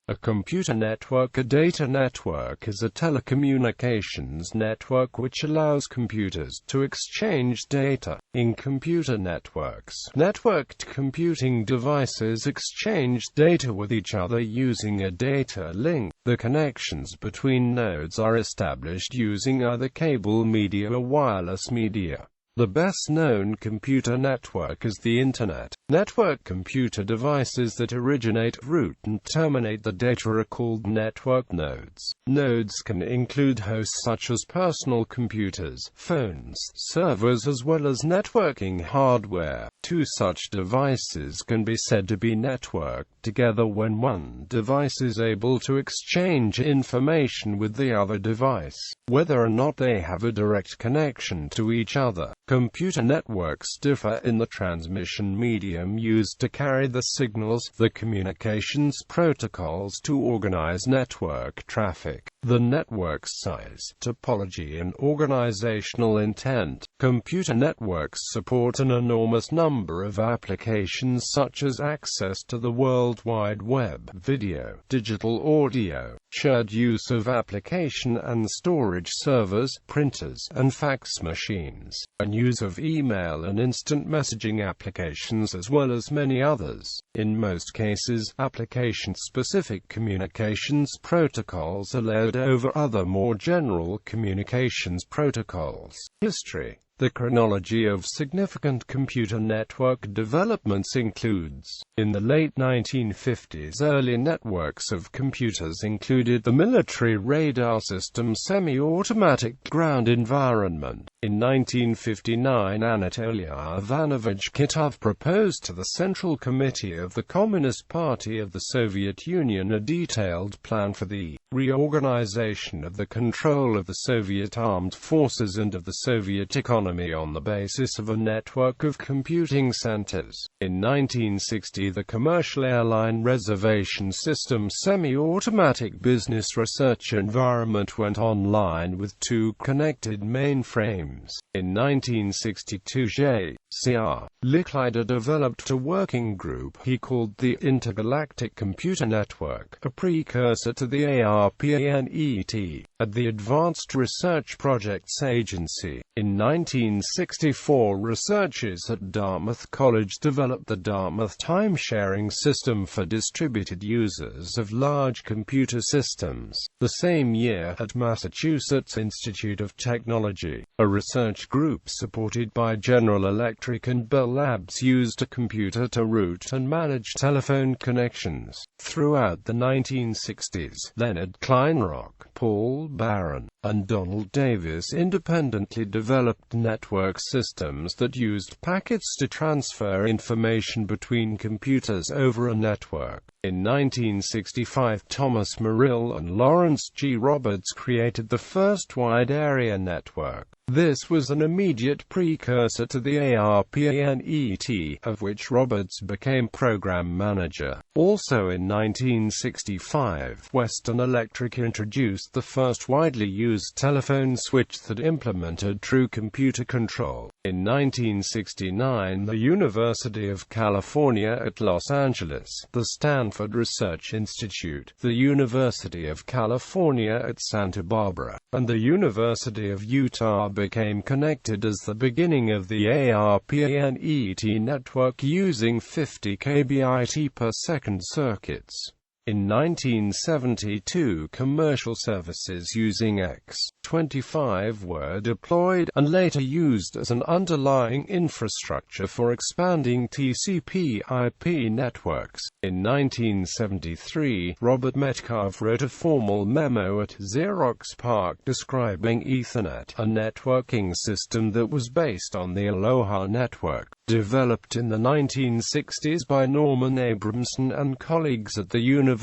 A computer network. A data network is a telecommunications network which allows computers to exchange data. In computer networks, networked computing devices exchange data with each other using a data link. The connections between nodes are established using either cable media or wireless media. The best-known computer network is the Internet. Network computer devices that originate, route and terminate the data are called network nodes. Nodes can include hosts such as personal computers, phones, servers as well as networking hardware. Two such devices can be said to be networked together when one device is able to exchange information with the other device, whether or not they have a direct connection to each other. Computer networks differ in the transmission medium used to carry the signals, the communications protocols to organize network traffic, the network's size, topology and organizational intent. Computer networks support an enormous number of applications such as access to the World Wide Web, video, digital audio, shared use of application and storage servers, printers, and fax machines, and use of email and instant messaging applications as well as many others. In most cases, application-specific communications protocols are layered over other more general communications protocols. History. The chronology of significant computer network developments includes: in the late 1950s, early networks of computers included the military radar system semi-automatic ground environment. In 1959, Anatoly Ivanovich Kitov proposed to the Central Committee of the Communist Party of the Soviet Union a detailed plan for the reorganization of the control of the Soviet armed forces and of the Soviet economy on the basis of a network of computing centers. In 1960, the commercial airline reservation system semi-automatic business research environment went online with two connected mainframes. In 1962, J.C.R. Licklider developed a working group he called the Intergalactic Computer Network, a precursor to the ARPANET, at the Advanced Research Projects Agency. In 1964, researchers at Dartmouth College developed the Dartmouth time-sharing system for distributed users of large computer systems. The same year, at Massachusetts Institute of Technology, a research group supported by General Electric and Bell Labs used a computer to route and manage telephone connections. Throughout the 1960s, Leonard Kleinrock, Paul Barron, and Donald Davis independently developed network systems that used packets to transfer information between computers over a network. In 1965, Thomas Merrill and Lawrence G. Roberts created the first wide-area network. This was an immediate precursor to the ARPANET, of which Roberts became program manager. Also in 1965, Western Electric introduced the first widely used telephone switch that implemented true computer control. In 1969, the University of California at Los Angeles, the Stanford Research Institute, the University of California at Santa Barbara, and the University of Utah became connected as the beginning of the ARPANET network using 50 kbit per second circuits. In 1972, commercial services using X.25 were deployed, and later used as an underlying infrastructure for expanding TCP/IP networks. In 1973, Robert Metcalfe wrote a formal memo at Xerox PARC describing Ethernet, a networking system that was based on the Aloha network, developed in the 1960s by Norman Abramson and colleagues at the University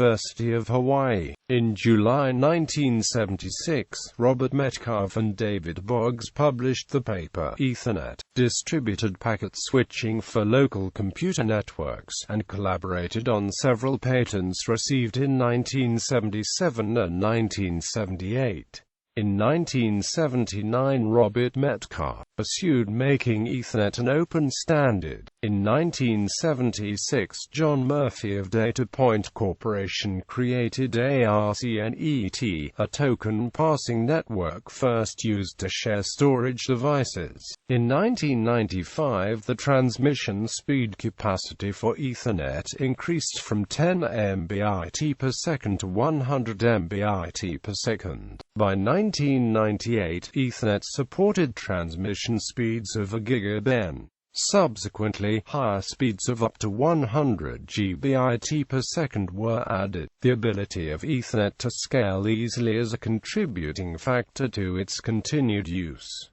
of Hawaii. In July 1976, Robert Metcalfe and David Boggs published the paper Ethernet, Distributed Packet Switching for Local Computer Networks, and collaborated on several patents received in 1977 and 1978. In 1979, Robert Metcalfe pursued making Ethernet an open standard. In 1976, John Murphy of Data Point Corporation created ARCnet, a token passing network first used to share storage devices. In 1995, the transmission speed capacity for Ethernet increased from 10 Mbit per second to 100 Mbit per second. By 1998, Ethernet supported transmission speeds of a gigabit. Subsequently, higher speeds of up to 100 Gbit per second were added. The ability of Ethernet to scale easily is a contributing factor to its continued use.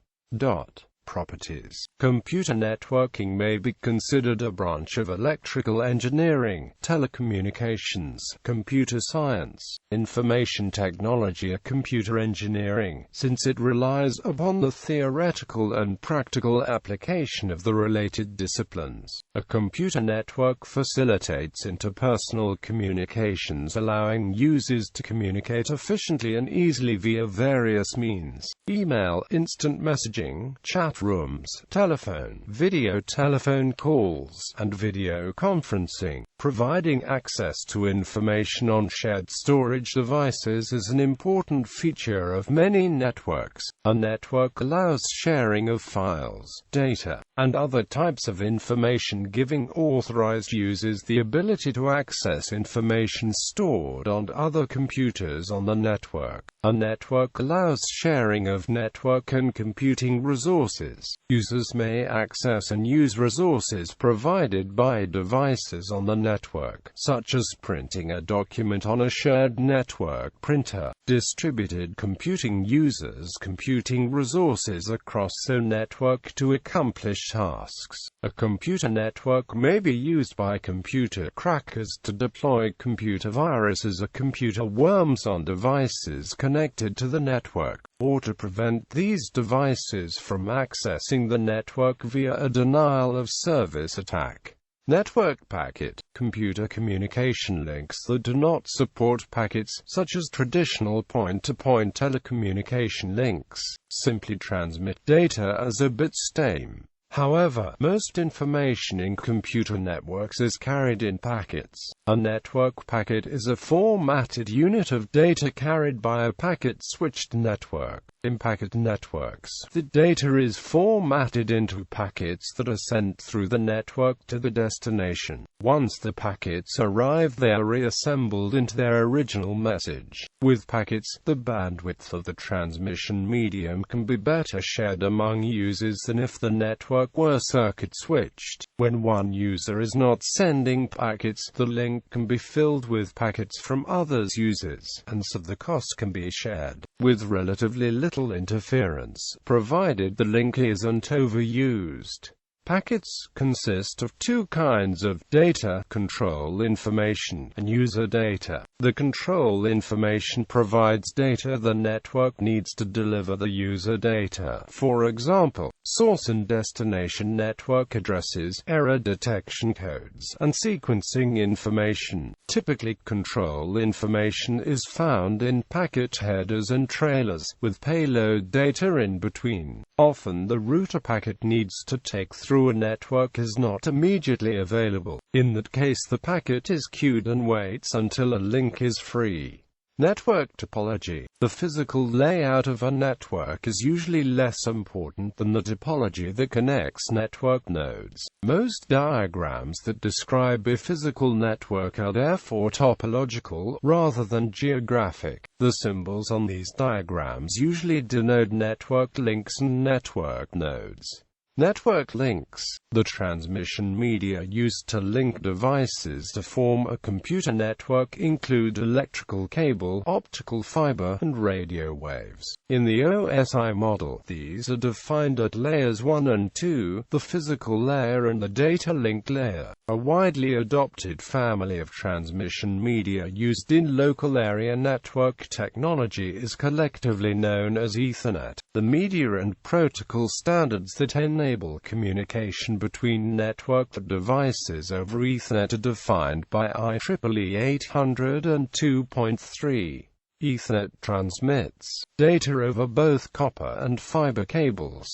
Properties. Computer networking may be considered a branch of electrical engineering, telecommunications, computer science, information technology or computer engineering, since it relies upon the theoretical and practical application of the related disciplines. A computer network facilitates interpersonal communications, allowing users to communicate efficiently and easily via various means: email, instant messaging, chat rooms, telephone, video telephone calls, and video conferencing. Providing access to information on shared storage devices is an important feature of many networks. A network allows sharing of files, data, and other types of information, giving authorized users the ability to access information stored on other computers on the network. A network allows sharing of network and computing resources. Users may access and use resources provided by devices on the network, such as printing a document on a shared network printer. Distributed computing uses computing resources across a network to accomplish tasks. A computer network may be used by computer crackers to deploy computer viruses or computer worms on devices connected to the network, or to prevent these devices from accessing the network via a denial-of-service attack. Network packet. Computer communication links that do not support packets, such as traditional point-to-point telecommunication links, simply transmit data as a bit stream. However, most information in computer networks is carried in packets. A network packet is a formatted unit of data carried by a packet-switched network. In packet networks, the data is formatted into packets that are sent through the network to the destination. Once the packets arrive, they are reassembled into their original message. With packets, the bandwidth of the transmission medium can be better shared among users than if the network were circuit switched. When one user is not sending packets, the link can be filled with packets from other users, and so the cost can be shared with relatively little interference, provided the link isn't overused. Packets consist of two kinds of data: control information and user data. The control information provides data the network needs to deliver the user data. For example, source and destination network addresses, error detection codes, and sequencing information. Typically, control information is found in packet headers and trailers, with payload data in between. Often the route a packet needs to take through a network is not immediately available. In that case, the packet is queued and waits until a link is free. Network topology. The physical layout of a network is usually less important than the topology that connects network nodes. Most diagrams that describe a physical network are therefore topological, rather than geographic. The symbols on these diagrams usually denote network links and network nodes. Network links. The transmission media used to link devices to form a computer network include electrical cable, optical fiber, and radio waves. In the OSI model, these are defined at layers 1 and 2, the physical layer and the data link layer. A widely adopted family of transmission media used in local area network technology is collectively known as Ethernet. The media and protocol standards that enable communication between networked devices over Ethernet are defined by IEEE 802.3. Ethernet transmits data over both copper and fiber cables.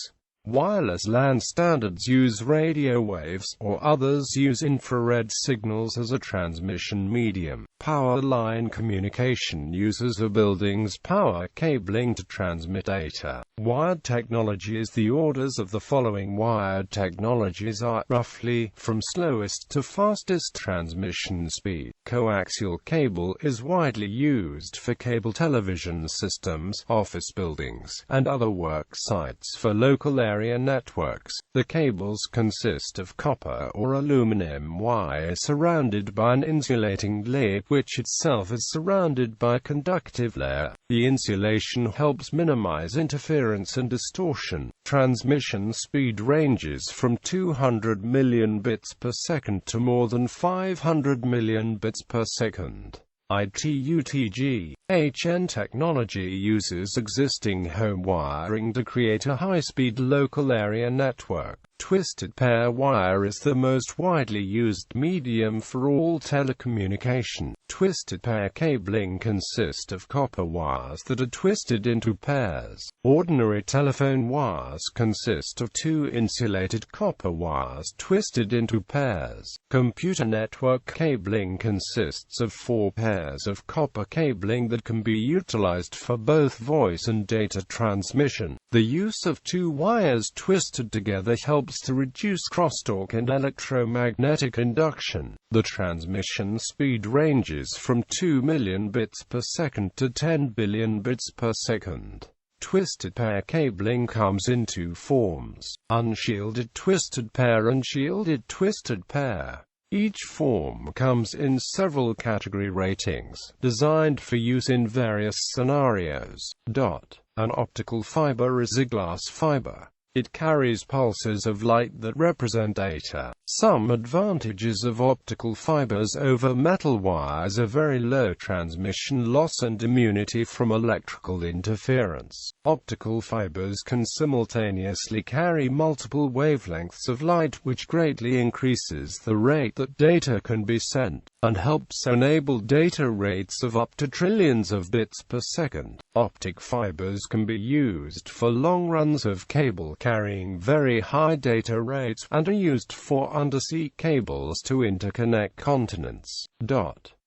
Wireless LAN standards use radio waves, or others use infrared signals as a transmission medium. Power line communication uses a building's power cabling to transmit data. Wired technology is the orders of the following. Wired technologies are, roughly, from slowest to fastest transmission speed. Coaxial cable is widely used for cable television systems, office buildings, and other work sites for local area networks. The cables consist of copper or aluminum wire surrounded by an insulating layer, which itself is surrounded by a conductive layer. The insulation helps minimize interference and distortion. Transmission speed ranges from 200 million bits per second to more than 500 million bits per second. ITU-TG/HN technology uses existing home wiring to create a high-speed local area network. Twisted pair wire is the most widely used medium for all telecommunication. Twisted pair cabling consists of copper wires that are twisted into pairs. Ordinary telephone wires consist of two insulated copper wires twisted into pairs. Computer network cabling consists of 4 pairs of copper cabling that can be utilized for both voice and data transmission. The use of 2 wires twisted together helps to reduce crosstalk and electromagnetic induction. The transmission speed ranges from 2 million bits per second to 10 billion bits per second. Twisted pair cabling comes in 2 forms: unshielded twisted pair and shielded twisted pair. Each form comes in several category ratings, designed for use in various scenarios. An optical fiber is a glass fiber. It carries pulses of light that represent data. Some advantages of optical fibers over metal wires are very low transmission loss and immunity from electrical interference. Optical fibers can simultaneously carry multiple wavelengths of light, which greatly increases the rate that data can be sent, and helps enable data rates of up to trillions of bits per second. Optic fibers can be used for long runs of cable carrying very high data rates, and are used for undersea cables to interconnect continents.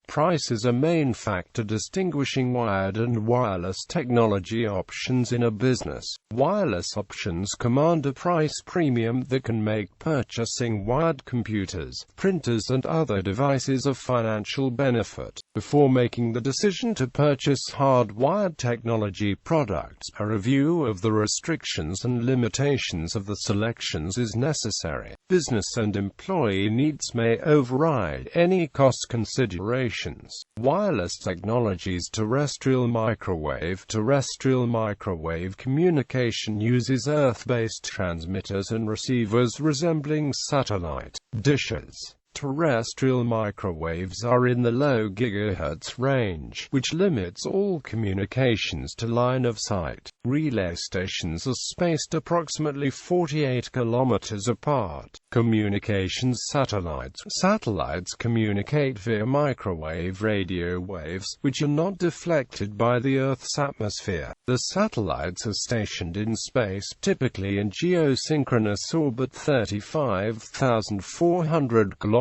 Price is a main factor distinguishing wired and wireless technology options in a business. Wireless options command a price premium that can make purchasing wired computers, printers and other devices a financial benefit. Before making the decision to purchase hard-wired technology products, a review of the restrictions and limitations of the selections is necessary. Business and employee needs may override any cost considerations. Wireless technologies. Terrestrial microwave communication uses Earth-based transmitters and receivers resembling satellite dishes. Terrestrial microwaves are in the low gigahertz range, which limits all communications to line of sight. Relay stations are spaced approximately 48 kilometers apart. Communications satellites. Satellites communicate via microwave radio waves, which are not deflected by the Earth's atmosphere. The satellites are stationed in space, typically in geosynchronous orbit 35,400 kilometers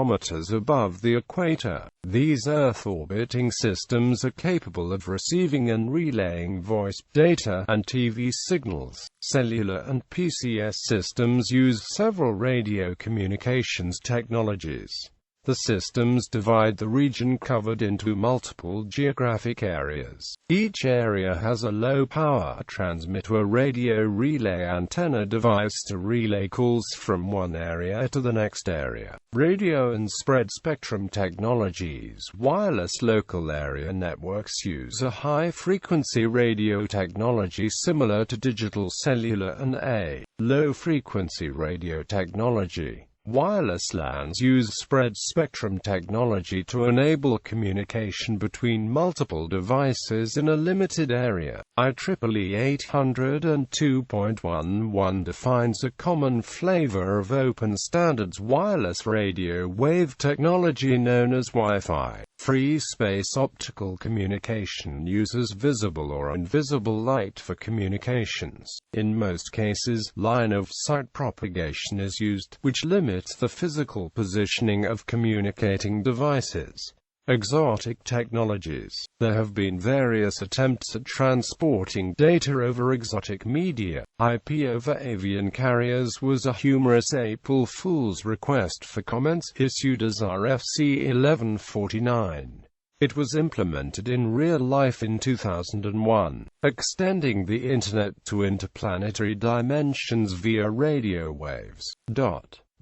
above the equator. These Earth-orbiting systems are capable of receiving and relaying voice, data, and TV signals. Cellular and PCS systems use several radio communications technologies. The systems divide the region covered into multiple geographic areas. Each area has a low-power transmitter radio relay antenna device to relay calls from one area to the next area. Radio and spread spectrum technologies. Wireless local area networks use a high-frequency radio technology similar to digital cellular and a low-frequency radio technology. Wireless LANs use spread spectrum technology to enable communication between multiple devices in a limited area. IEEE 802.11 defines a common flavor of open standards wireless radio wave technology known as Wi-Fi. Free-space optical communication uses visible or invisible light for communications. In most cases, line-of-sight propagation is used, which limits the physical positioning of communicating devices. Exotic technologies. There have been various attempts at transporting data over exotic media. IP over avian carriers was a humorous April Fool's request for comments, issued as RFC 1149. It was implemented in real life in 2001, extending the Internet to interplanetary dimensions via radio waves.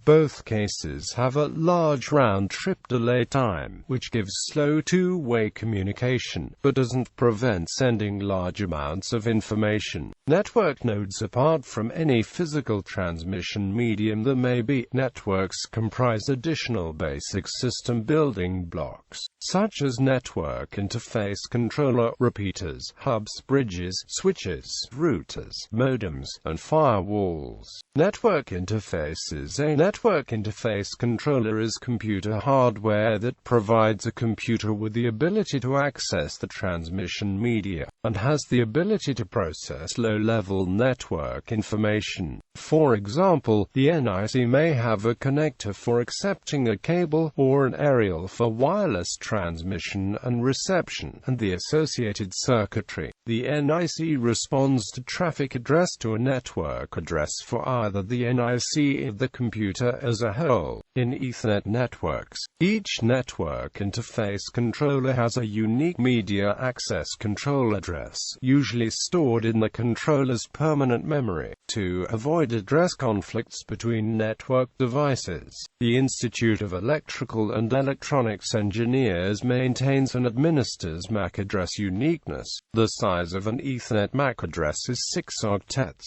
Both cases have a large round-trip delay time, which gives slow two-way communication, but doesn't prevent sending large amounts of information. Network nodes. Apart from any physical transmission medium there may be, networks comprise additional basic system building blocks, such as network interface controller, repeaters, hubs, bridges, switches, routers, modems, and firewalls. Network interfaces. A network interface controller is computer hardware that provides a computer with the ability to access the transmission media, and has the ability to process low-level network information. For example, the NIC may have a connector for accepting a cable, or an aerial for wireless transmission and reception, and the associated circuitry. The NIC responds to traffic addressed to a network address for either the NIC or the computer as a whole. In Ethernet networks, each network interface controller has a unique media access control address, usually stored in the controller's permanent memory. To avoid address conflicts between network devices, the Institute of Electrical and Electronics Engineers maintains and administers MAC address uniqueness. The size of an Ethernet MAC address is 6 octets.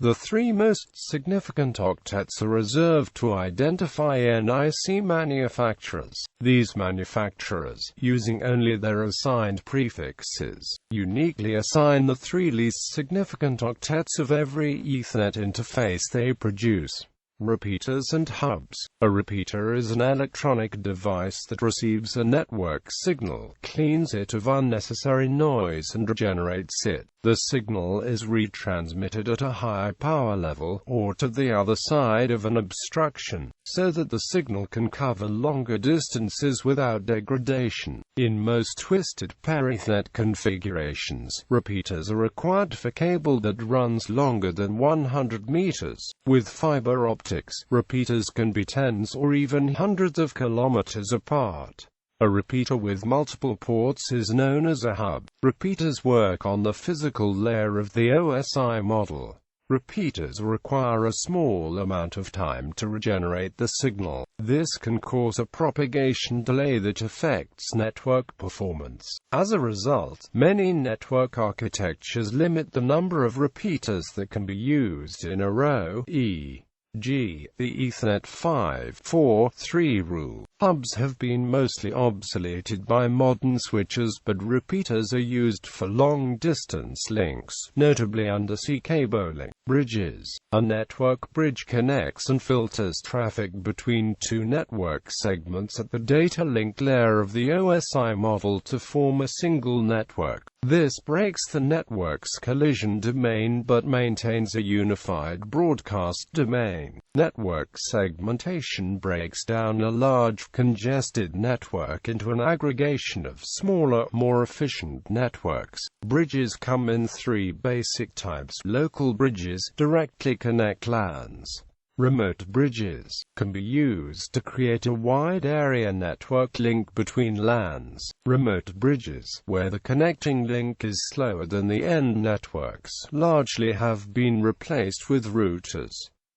The three most significant octets are reserved to identify NIC manufacturers. These manufacturers, using only their assigned prefixes, uniquely assign the three least significant octets of every Ethernet interface they produce. Repeaters and hubs. A repeater is an electronic device that receives a network signal, cleans it of unnecessary noise and regenerates it. The signal is retransmitted at a high power level, or to the other side of an obstruction, so that the signal can cover longer distances without degradation. In most twisted pair Ethernet configurations, repeaters are required for cable that runs longer than 100 meters. With fiber optics, repeaters can be tens or even hundreds of kilometers apart. A repeater with multiple ports is known as a hub. Repeaters work on the physical layer of the OSI model. Repeaters require a small amount of time to regenerate the signal. This can cause a propagation delay that affects network performance. As a result, many network architectures limit the number of repeaters that can be used in a row, e.g., the Ethernet 5-4-3 rule. Hubs have been mostly obsoleted by modern switches, but repeaters are used for long-distance links, notably undersea cabling. Bridges. A network bridge connects and filters traffic between two network segments at the data link layer of the OSI model to form a single network. This breaks the network's collision domain but maintains a unified broadcast domain. Network segmentation breaks down a large, congested network into an aggregation of smaller, more efficient networks. Bridges come in three basic types. Local bridges directly connect LANs. Remote bridges can be used to create a wide area network link between LANs. Remote bridges, where the connecting link is slower than the end networks, largely have been replaced with routers.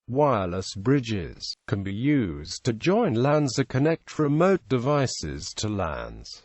Wireless bridges can be used to join LANs or connect remote devices to LANs.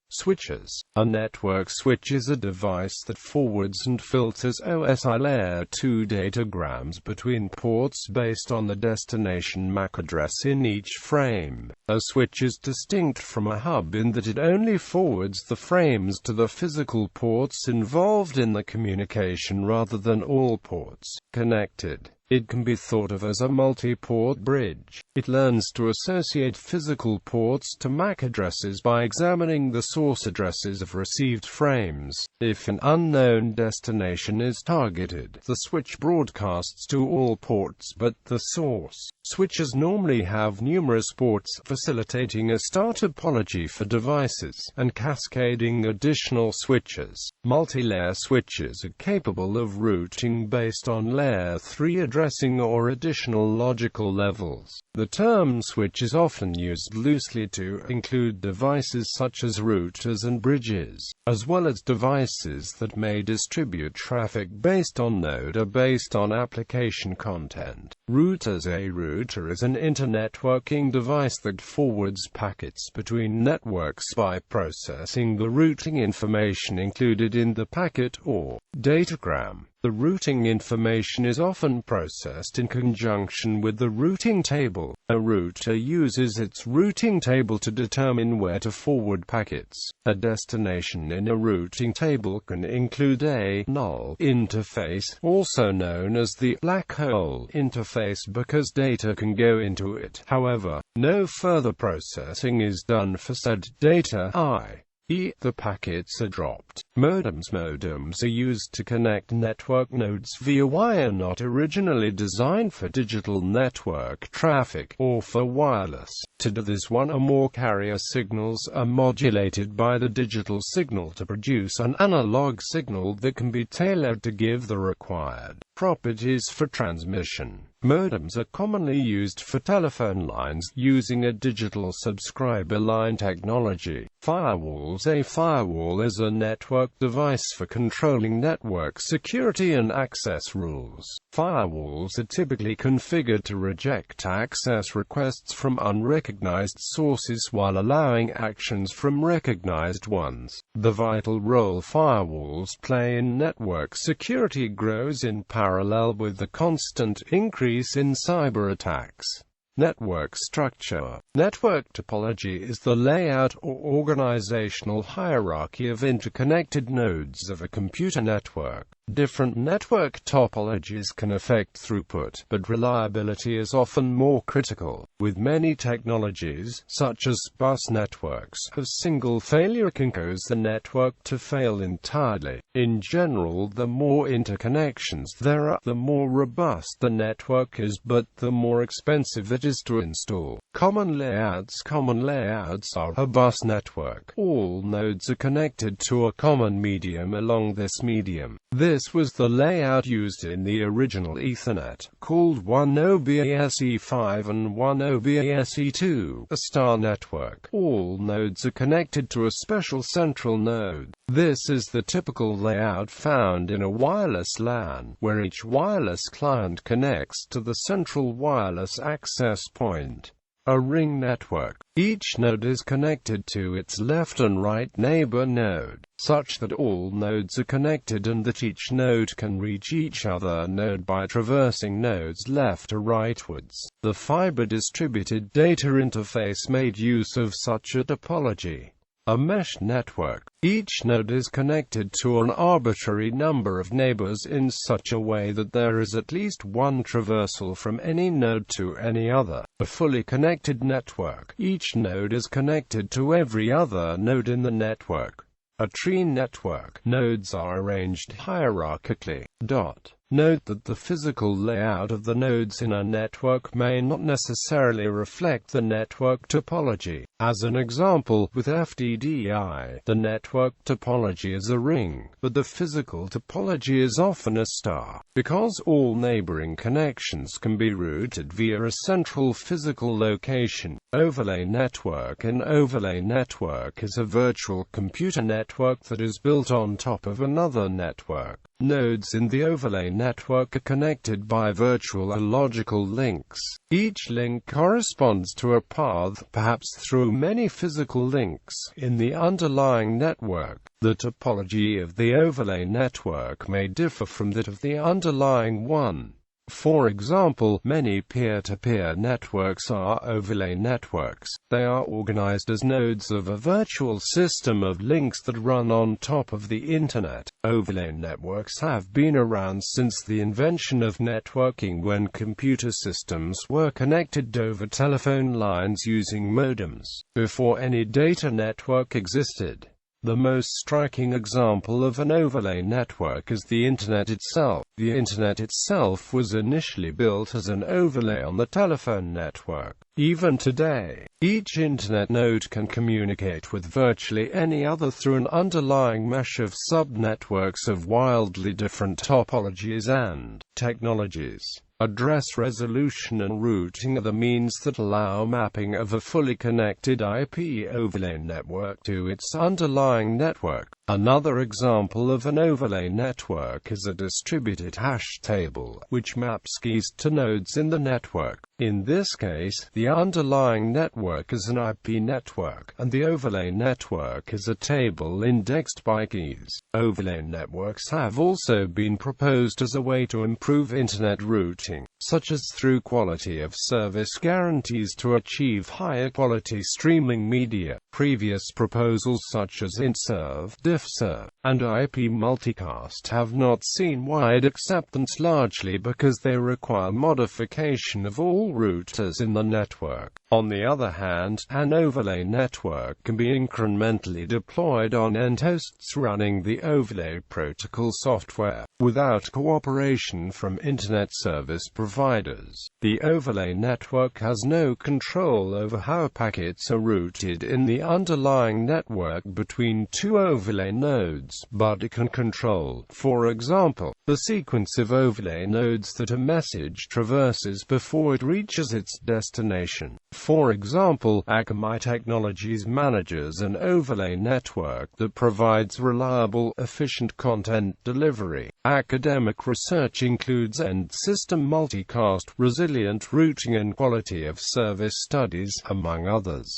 Switches. A network switch is a device that forwards and filters OSI Layer 2 datagrams between ports based on the destination MAC address in each frame. A switch is distinct from a hub in that it only forwards the frames to the physical ports involved in the communication rather than all ports connected. It can be thought of as a multi-port bridge. It learns to associate physical ports to MAC addresses by examining the source addresses of received frames. If an unknown destination is targeted, the switch broadcasts to all ports but the source. Switches normally have numerous ports, facilitating a star topology for devices, and cascading additional switches. Multi-layer switches are capable of routing based on layer 3 addressing or additional logical levels. The term switch is often used loosely to include devices such as routers and bridges, as well as devices that may distribute traffic based on node or based on application content. Routers. A router is an internetworking device that forwards packets between networks by processing the routing information included in the packet or datagram. The routing information is often processed in conjunction with the routing table. A router uses its routing table to determine where to forward packets. A destination in a routing table can include a null interface, also known as the black hole interface, because data can go into it. However, no further processing is done for said data, i.e., the packets are dropped. Modems are used to connect network nodes via wire, not originally designed for digital network traffic or for wireless. To do this, one or more carrier signals are modulated by the digital signal to produce an analog signal that can be tailored to give the required properties for transmission. Modems are commonly used for telephone lines using a digital subscriber line technology. Firewalls. A firewall is a network device for controlling network security and access rules. Firewalls are typically configured to reject access requests from unrecognized sources while allowing actions from recognized ones. The vital role firewalls play in network security grows in parallel with the constant increase in cyber attacks. Network structure. Network topology is the layout or organizational hierarchy of interconnected nodes of a computer network. Different network topologies can affect throughput, but reliability is often more critical. With many technologies, such as bus networks, a single failure can cause the network to fail entirely. In general, the more interconnections there are, the more robust the network is, but the more expensive it is to install. Common layouts are a bus network. All nodes are connected to a common medium along this medium. This was the layout used in the original Ethernet, called 1OBASE5 and 1OBASE2, a star network. All nodes are connected to a special central node. This is the typical layout found in a wireless LAN, where each wireless client connects to the central wireless access point. A ring network. Each node is connected to its left and right neighbor node, such that all nodes are connected and that each node can reach each other node by traversing nodes left or rightwards. The fiber distributed data interface made use of such a topology. A mesh network. Each node is connected to an arbitrary number of neighbors in such a way that there is at least one traversal from any node to any other. A fully connected network. Each node is connected to every other node in the network. A tree network. Nodes are arranged hierarchically. Note that the physical layout of the nodes in a network may not necessarily reflect the network topology. As an example, with FTDI, the network topology is a ring, but the physical topology is often a star. Because all neighboring connections can be routed via a central physical location. Overlay network. An overlay network is a virtual computer network that is built on top of another network. Nodes in the overlay network are connected by virtual or logical links. Each link corresponds to a path, perhaps through many physical links, in the underlying network. The topology of the overlay network may differ from that of the underlying one. For example, many peer-to-peer networks are overlay networks. They are organized as nodes of a virtual system of links that run on top of the Internet. Overlay networks have been around since the invention of networking, when computer systems were connected over telephone lines using modems, before any data network existed. The most striking example of an overlay network is the Internet itself. The Internet itself was initially built as an overlay on the telephone network. Even today, each Internet node can communicate with virtually any other through an underlying mesh of subnetworks of wildly different topologies and technologies. Address resolution and routing are the means that allow mapping of a fully connected IP overlay network to its underlying network. Another example of an overlay network is a distributed hash table, which maps keys to nodes in the network. In this case, the underlying network is an IP network, and the overlay network is a table indexed by keys. Overlay networks have also been proposed as a way to improve Internet routing, such as through quality of service guarantees to achieve higher quality streaming media. Previous proposals such as IntServe, DiffServe, and IP multicast have not seen wide acceptance, largely because they require modification of all routers in the network. On the other hand, an overlay network can be incrementally deployed on end hosts running the overlay protocol software, without cooperation from Internet service providers. The overlay network has no control over how packets are routed in the underlying network between two overlay nodes, but it can control, for example, the sequence of overlay nodes that a message traverses before it reaches its destination. For example, Akamai Technologies manages an overlay network that provides reliable, efficient content delivery. Academic research includes end-system multicast, resilient routing and quality of service studies, among others.